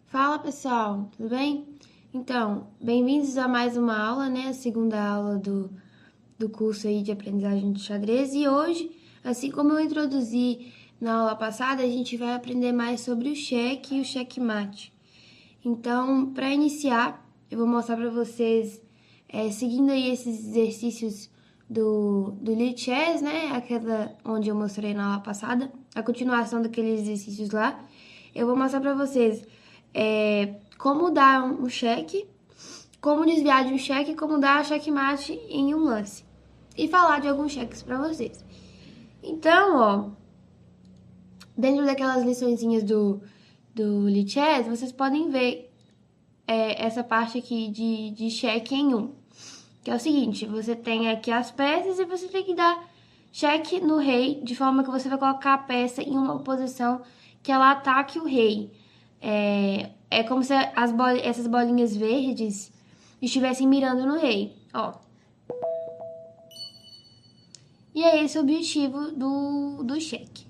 Fala pessoal, tudo bem? Então, bem-vindos a mais uma aula, né? A segunda aula do curso aí de aprendizagem de xadrez. E hoje, assim como eu introduzi na aula passada, a gente vai aprender mais sobre o cheque e o checkmate. Então, para iniciar, eu vou mostrar para vocês, seguindo aí esses exercícios do Lichess, né? Aquela onde eu mostrei na aula passada, a continuação daqueles exercícios lá. Eu vou mostrar para vocês como dar um cheque, como desviar de um cheque, como dar checkmate em um lance. E falar de alguns cheques para vocês. Então, ó, dentro daquelas liçõezinhas do Lichess, vocês podem ver essa parte aqui de cheque em um. Que é o seguinte, você tem aqui as peças e você tem que dar cheque no rei, de forma que você vai colocar a peça em uma posição que ela ataque o rei. É como se essas bolinhas verdes estivessem mirando no rei, ó. E é esse o objetivo do cheque.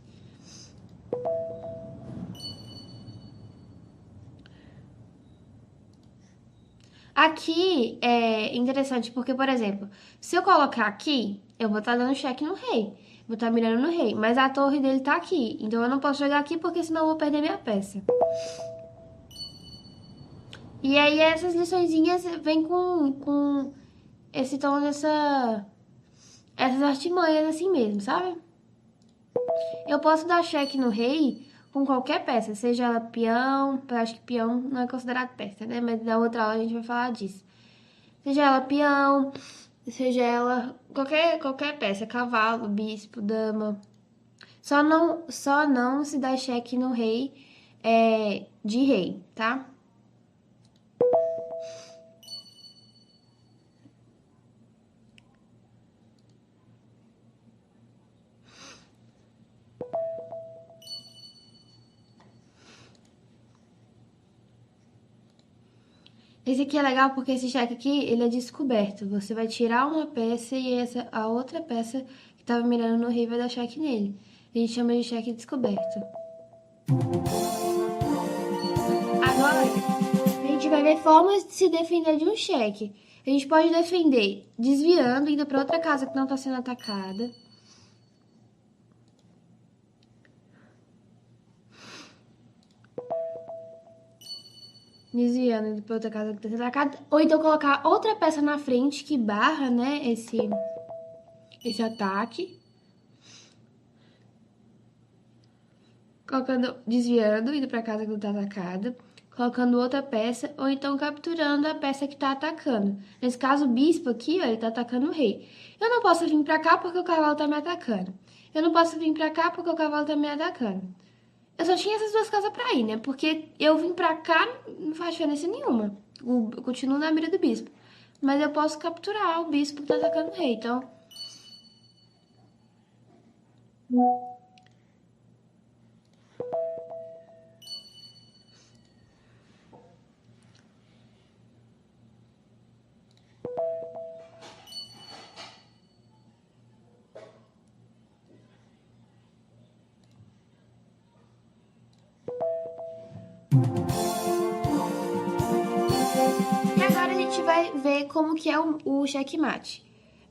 Aqui é interessante porque, por exemplo, se eu colocar aqui, eu vou estar dando cheque no rei. Vou estar mirando no rei, mas a torre dele tá aqui. Então eu não posso jogar aqui porque senão eu vou perder minha peça. E aí essas liçõezinhas vêm com esse tom essas artimanhas assim mesmo, sabe? Eu posso dar cheque no rei com qualquer peça, seja ela peão, eu acho que peão não é considerado peça, né? Mas na outra aula a gente vai falar disso. Seja ela peão, seja ela qualquer peça, cavalo, bispo, dama. Só não se dá cheque no rei de rei, tá? Esse aqui é legal porque esse cheque aqui, ele é descoberto. Você vai tirar uma peça e a outra peça que tava mirando no rei vai dar cheque nele. A gente chama de cheque descoberto. Agora, a gente vai ver formas de se defender de um cheque. A gente pode defender desviando, indo para outra casa que não está sendo atacada. Desviando, indo para outra casa que está sendo atacada. Ou então colocar outra peça na frente que barra, né, esse ataque. Desviando, indo para casa que não está atacada, colocando outra peça, ou então capturando a peça que está atacando. Nesse caso, o bispo aqui, ó, ele está atacando o rei. Eu não posso vir para cá porque o cavalo está me atacando. Eu não posso vir para cá porque o cavalo está me atacando. Eu só tinha essas duas casas para ir, né? Porque eu vim para cá, não faz diferença nenhuma. Eu continuo na mira do bispo. Mas eu posso capturar o bispo que está atacando o rei, então... E agora a gente vai ver como que é o checkmate.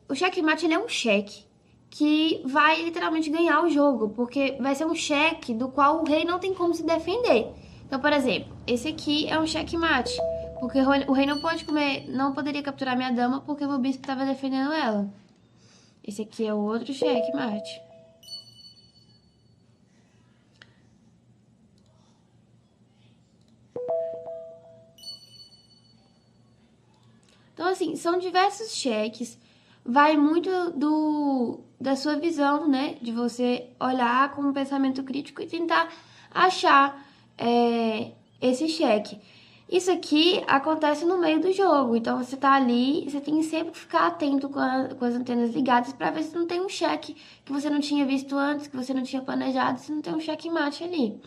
O checkmate, ele é um cheque que vai literalmente ganhar o jogo, porque vai ser um cheque do qual o rei não tem como se defender. Então, por exemplo, esse aqui é um checkmate, porque o rei não pode comer, não poderia capturar minha dama porque o meu bispo estava defendendo ela. Esse aqui é o outro checkmate. Então, assim, são diversos cheques. Vai muito da sua visão, né? De você olhar com um pensamento crítico e tentar achar esse cheque. Isso aqui acontece no meio do jogo, então você tá ali, você tem que sempre ficar atento com as antenas ligadas para ver se não tem um cheque que você não tinha visto antes, que você não tinha planejado, se não tem um cheque mate ali.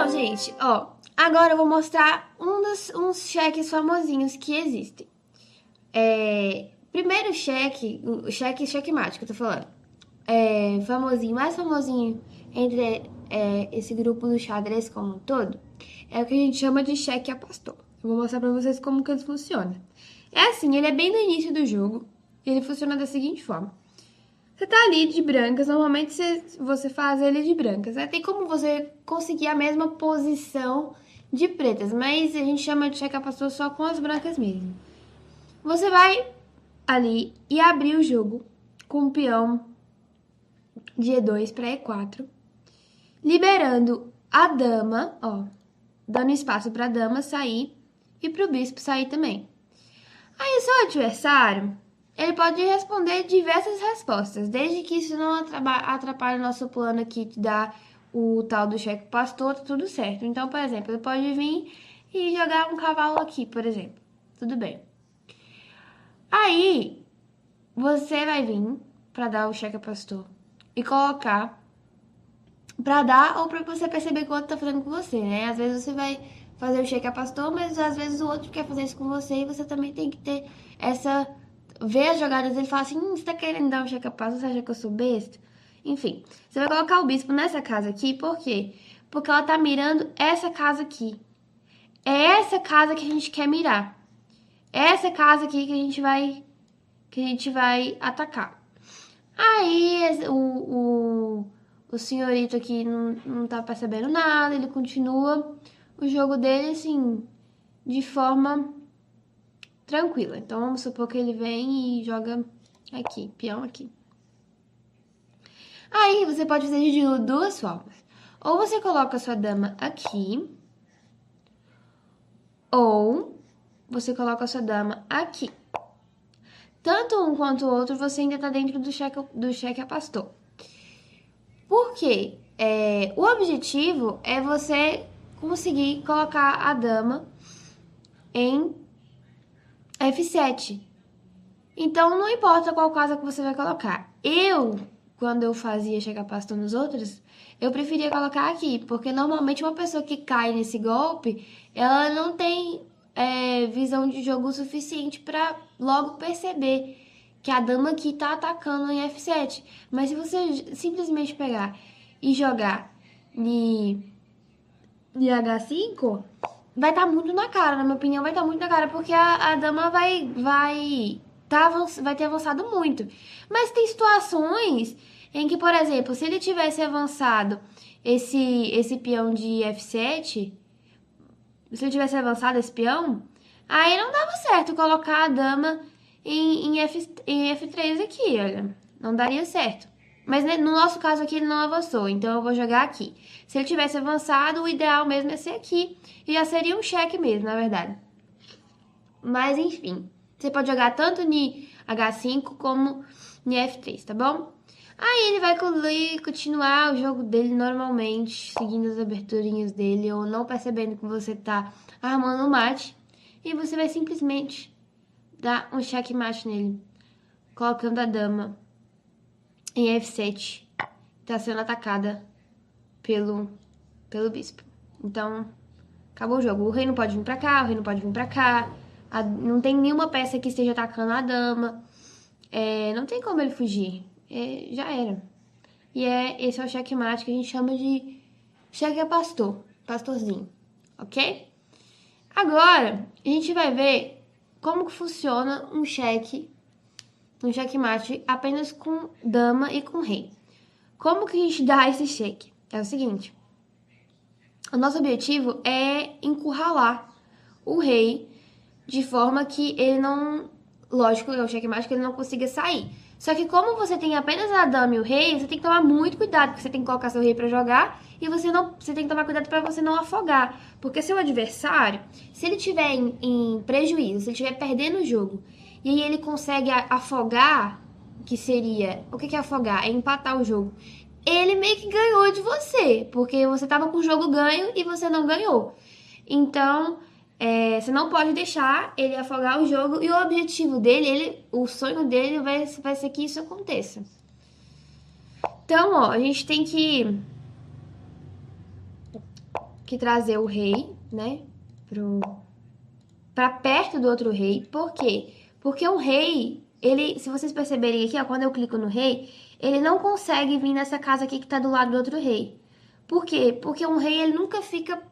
Então, gente, ó, agora eu vou mostrar uns cheques famosinhos que existem. Primeiro cheque, o checkmate que eu tô falando. Famosinho, mais famosinho entre esse grupo do xadrez como um todo, é o que a gente chama de cheque a pastor. Eu vou mostrar pra vocês como que ele funciona. É assim, ele é bem no início do jogo, e ele funciona da seguinte forma. Você tá ali de brancas, normalmente você faz ele de brancas. Tem como você conseguir a mesma posição de pretas, mas a gente chama de cheque a pastor só com as brancas mesmo. Você vai ali e abrir o jogo com o peão de E2 para E4, liberando a dama, ó, dando espaço para a dama sair e para o bispo sair também. Aí o seu adversário, ele pode responder diversas respostas, desde que isso não atrapalhe o nosso plano aqui de dar o tal do cheque pastor, tá tudo certo. Então, por exemplo, ele pode vir e jogar um cavalo aqui, por exemplo. Tudo bem. Aí, você vai vir para dar o cheque pastor e colocar pra dar ou pra você perceber que o outro tá fazendo com você, né? Às vezes você vai fazer o cheque a pastor, mas às vezes o outro quer fazer isso com você e você também tem que ter essa... Ver as jogadas dele e falar assim, você tá querendo dar um cheque a pastor, você acha que eu sou besta? Enfim, você vai colocar o bispo nessa casa aqui, por quê? Porque ela tá mirando essa casa aqui. É essa casa que a gente quer mirar. É essa casa aqui que a gente vai atacar. Aí o senhorito aqui não tá percebendo nada, ele continua o jogo dele, assim, de forma tranquila. Então, vamos supor que ele vem e joga aqui, peão aqui. Aí, você pode fazer de duas formas. Ou você coloca a sua dama aqui, ou você coloca a sua dama aqui. Tanto um quanto o outro, você ainda tá dentro do cheque a pastor. Por quê? O objetivo é você conseguir colocar a dama em F7. Então, não importa qual casa que você vai colocar. Quando eu fazia chegar pastor nos outros, eu preferia colocar aqui, porque normalmente uma pessoa que cai nesse golpe, ela não tem visão de jogo suficiente para logo perceber que a dama aqui tá atacando em F7. Mas se você simplesmente pegar e jogar em H5, vai estar muito na cara, na minha opinião, vai estar muito na cara, porque a dama vai ter avançado muito. Mas tem situações em que, por exemplo, se ele tivesse avançado esse peão de F7, se ele tivesse avançado esse peão, aí não dava certo colocar a dama em F3 aqui, olha. Não daria certo. Mas no nosso caso aqui ele não avançou, então eu vou jogar aqui. Se ele tivesse avançado, o ideal mesmo é ser aqui. E já seria um cheque mesmo, na verdade. Mas enfim, você pode jogar tanto em H5 como em F3, tá bom? Aí ele vai continuar o jogo dele normalmente, seguindo as aberturinhas dele, ou não percebendo que você tá armando um mate. E você vai simplesmente dar um checkmate nele, colocando a dama em F7. Tá sendo atacada pelo bispo. Então, acabou o jogo. O rei não pode vir pra cá, o rei não pode vir pra cá. Não tem nenhuma peça que esteja atacando a dama. Não tem como ele fugir. Já era. E esse é o checkmate que a gente chama de cheque a pastor. Pastorzinho. Ok? Agora, a gente vai ver como que funciona um checkmate apenas com dama e com rei. Como que a gente dá esse cheque? É o seguinte. O nosso objetivo é encurralar o rei de forma que ele não... Lógico, é um checkmate que ele não consiga sair. Só que como você tem apenas a dama e o rei, você tem que tomar muito cuidado, porque você tem que colocar seu rei pra jogar e você tem que tomar cuidado pra você não afogar. Porque seu adversário, se ele tiver em prejuízo, se ele estiver perdendo o jogo, e aí ele consegue afogar, que seria... O que é afogar? É empatar o jogo. Ele meio que ganhou de você, porque você tava com o jogo ganho e você não ganhou. Então... você não pode deixar ele afogar o jogo e o objetivo dele, o sonho dele vai ser que isso aconteça. Então, ó, a gente tem que que trazer o rei, né, pra perto do outro rei. Por quê? Porque o rei, ele, se vocês perceberem aqui, ó, quando eu clico no rei, ele não consegue vir nessa casa aqui que tá do lado do outro rei. Por quê? Porque um rei, ele nunca fica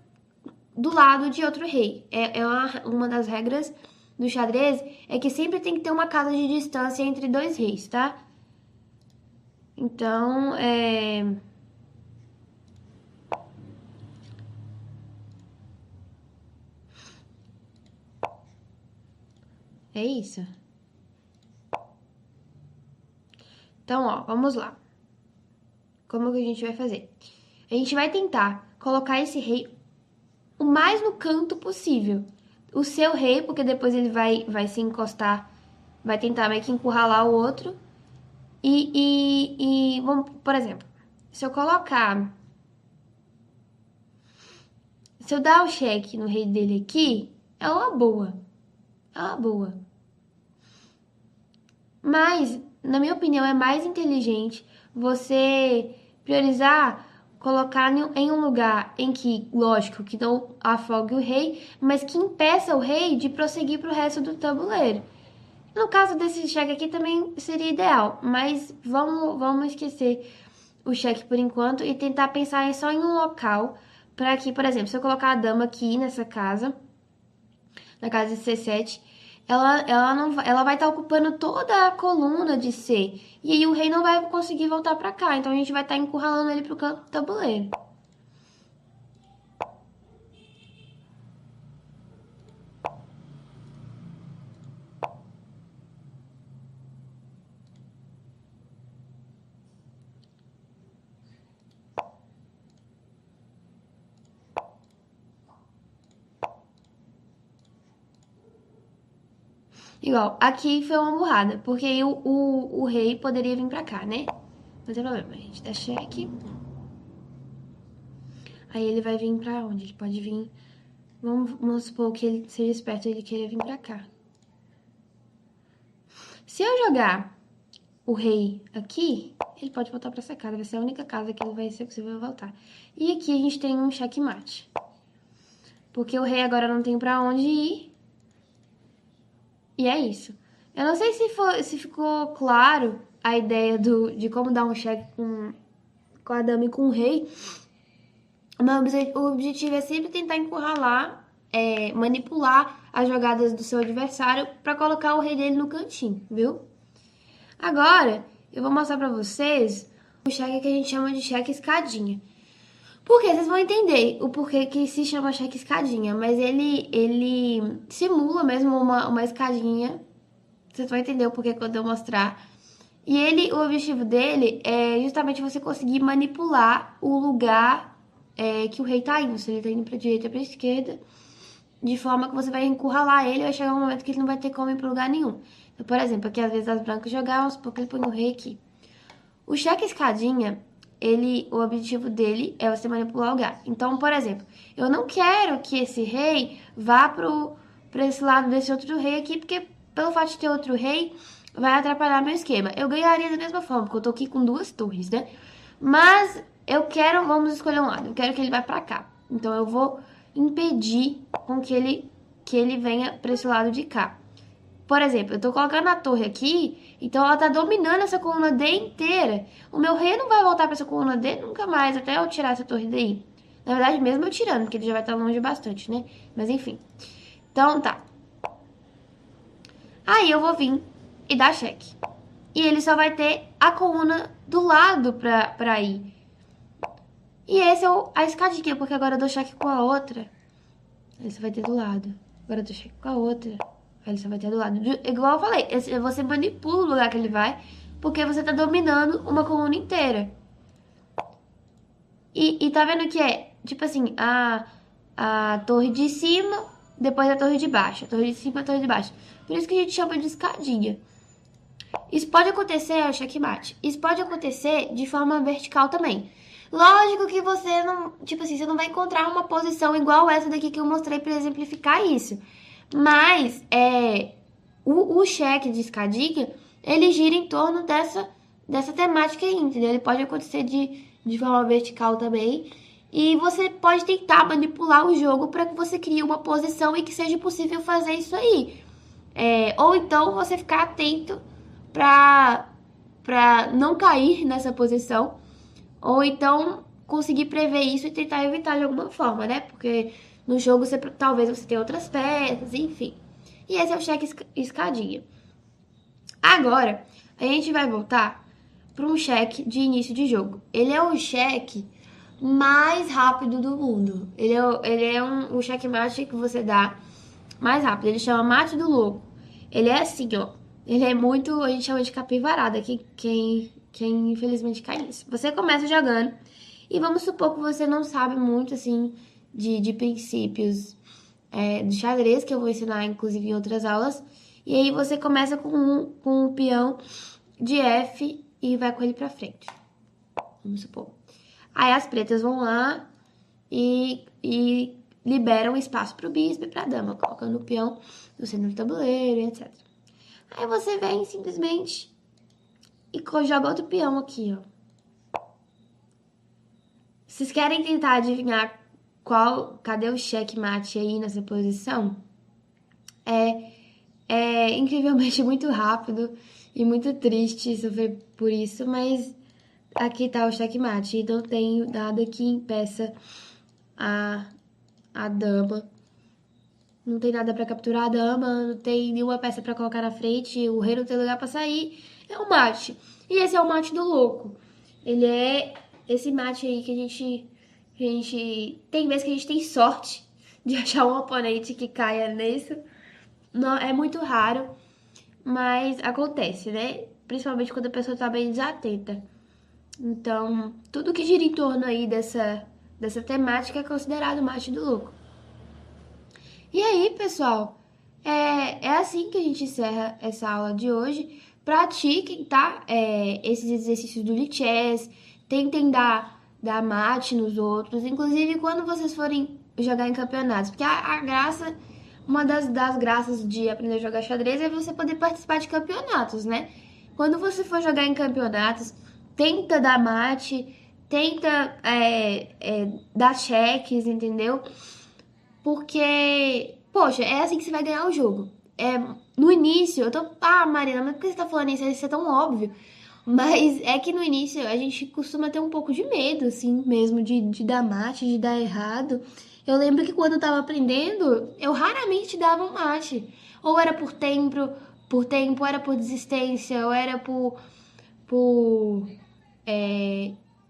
do lado de outro rei. É uma das regras do xadrez, é que sempre tem que ter uma casa de distância entre dois reis, tá? Então, é isso. Então, ó, vamos lá. Como que a gente vai fazer? A gente vai tentar colocar esse rei o mais no canto possível. O seu rei, porque depois ele vai se encostar, vai tentar meio que encurralar o outro. Vamos, por exemplo, se eu colocar... Se eu dar o cheque no rei dele aqui, é uma boa. É uma boa. Mas, na minha opinião, é mais inteligente você priorizar colocar em um lugar em que, lógico, que não afogue o rei, mas que impeça o rei de prosseguir para o resto do tabuleiro. No caso desse cheque aqui também seria ideal, mas vamos esquecer o cheque por enquanto e tentar pensar só em um local para que, por exemplo, se eu colocar a dama aqui nessa casa, na casa de C7, ela vai estar ocupando toda a coluna de C. E aí o rei não vai conseguir voltar para cá. Então a gente vai estar encurralando ele pro canto do tabuleiro. Igual, aqui foi uma burrada, porque aí o rei poderia vir pra cá, né? Não tem problema, a gente dá cheque. Aí ele vai vir pra onde? Ele pode vir... Vamos supor que ele seja esperto e ele queira vir pra cá. Se eu jogar o rei aqui, ele pode voltar pra essa casa. Vai ser a única casa que ele vai ser possível voltar. E aqui a gente tem um checkmate. Porque o rei agora não tem pra onde ir. E é isso. Eu não sei se ficou claro a ideia de como dar um cheque com a dama e com o rei. Mas o objetivo é sempre tentar encurralar, manipular as jogadas do seu adversário para colocar o rei dele no cantinho, viu? Agora, eu vou mostrar pra vocês o cheque que a gente chama de cheque escadinha. Porque vocês vão entender o porquê que se chama cheque escadinha, mas ele simula mesmo uma escadinha. Vocês vão entender o porquê quando eu mostrar. E o objetivo dele é justamente você conseguir manipular o lugar que o rei tá indo. Se ele tá indo pra direita ou pra esquerda, de forma que você vai encurralar ele, vai chegar um momento que ele não vai ter como ir pra lugar nenhum. Então, por exemplo, aqui às vezes as brancas jogavam, porque ele põe o rei aqui. O cheque escadinha, o objetivo dele é você manipular o lugar. Então, por exemplo, eu não quero que esse rei vá pra esse lado desse outro rei aqui, porque pelo fato de ter outro rei, vai atrapalhar meu esquema. Eu ganharia da mesma forma, porque eu tô aqui com 2 torres, né? Mas eu quero, vamos escolher um lado, eu quero que ele vá pra cá. Então eu vou impedir com que ele venha pra esse lado de cá. Por exemplo, eu tô colocando a torre aqui, então ela tá dominando essa coluna D inteira. O meu rei não vai voltar pra essa coluna D nunca mais, até eu tirar essa torre daí. Na verdade, mesmo eu tirando, porque ele já vai estar longe bastante, né? Mas enfim. Então, tá. Aí eu vou vir e dar cheque. E ele só vai ter a coluna do lado pra ir. E esse é a escadinha, porque agora eu dou cheque com a outra. Ele só vai ter do lado. Agora eu dou cheque com a outra. Ele só vai ter do lado. Igual eu falei, você manipula o lugar que ele vai, porque você tá dominando uma coluna inteira. E tá vendo que é, tipo assim, a torre de cima, depois a torre de baixo. A torre de cima, a torre de baixo. Por isso que a gente chama de escadinha. Isso pode acontecer, checkmate. Isso pode acontecer de forma vertical também. Lógico que você não, tipo assim, você não vai encontrar uma posição igual essa daqui que eu mostrei para exemplificar isso. Mas o cheque de escadinha, ele gira em torno dessa temática aí, entendeu? Ele pode acontecer de forma vertical também. E você pode tentar manipular o jogo para que você crie uma posição e que seja possível fazer isso aí. Ou então você ficar atento para não cair nessa posição. Ou então conseguir prever isso e tentar evitar de alguma forma, né? Porque no jogo talvez você tenha outras peças, enfim. E esse é o cheque escadinha. Agora, a gente vai voltar para um cheque de início de jogo. Ele é o cheque mais rápido do mundo. Ele é um checkmate que você dá mais rápido. Ele chama mate do louco. Ele é assim, ó. Ele é muito, a gente chama de capivarada, quem infelizmente cai nisso. Você começa jogando e vamos supor que você não sabe muito, assim, de princípios de xadrez, que eu vou ensinar, inclusive, em outras aulas. E aí você começa com um peão de F e vai com ele pra frente. Vamos supor. Aí as pretas vão lá e liberam espaço pro bispo e pra dama, colocando o peão no centro do tabuleiro, etc. Aí você vem simplesmente e joga outro peão aqui, ó. Vocês querem tentar adivinhar cadê o checkmate aí nessa posição? É incrivelmente muito rápido e muito triste sofrer por isso, mas aqui tá o checkmate e não tem nada que impeça a dama. Não tem nada pra capturar a dama, não tem nenhuma peça pra colocar na frente, o rei não tem lugar pra sair. É um mate. E esse é o mate do louco. Ele é esse mate aí que a gente tem vezes que a gente tem sorte de achar um oponente que caia nisso. Não, é muito raro, mas acontece, né? Principalmente quando a pessoa tá bem desatenta. Então, tudo que gira em torno aí dessa temática é considerado mate do louco. E aí, pessoal, é assim que a gente encerra essa aula de hoje. Pratiquem, tá? Esses exercícios do Lichess, tentem dar mate nos outros, inclusive quando vocês forem jogar em campeonatos, porque a graça, uma das graças de aprender a jogar xadrez é você poder participar de campeonatos, né? Quando você for jogar em campeonatos, tenta dar mate, tenta dar cheques, entendeu? Porque, poxa, é assim que você vai ganhar o jogo. No início, Marina, mas por que você tá falando isso? Isso é tão óbvio. Mas é que no início a gente costuma ter um pouco de medo, assim, mesmo, de dar mate, de dar errado. Eu lembro que quando eu tava aprendendo, eu raramente dava um mate. Ou era por tempo, ou era por desistência, ou era por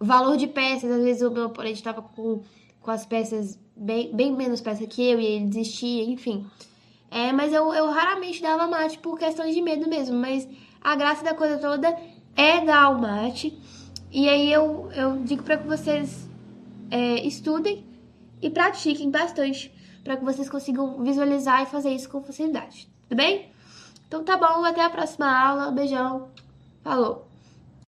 valor de peças. Às vezes o meu oponente tava com as peças bem menos peça que eu e ele desistia, enfim. Mas eu raramente dava mate por questões de medo mesmo, mas a graça da coisa toda é dar o mate. E aí eu digo para que vocês estudem e pratiquem bastante, para que vocês consigam visualizar e fazer isso com facilidade, tudo bem? Então tá bom, até a próxima aula, beijão, falou!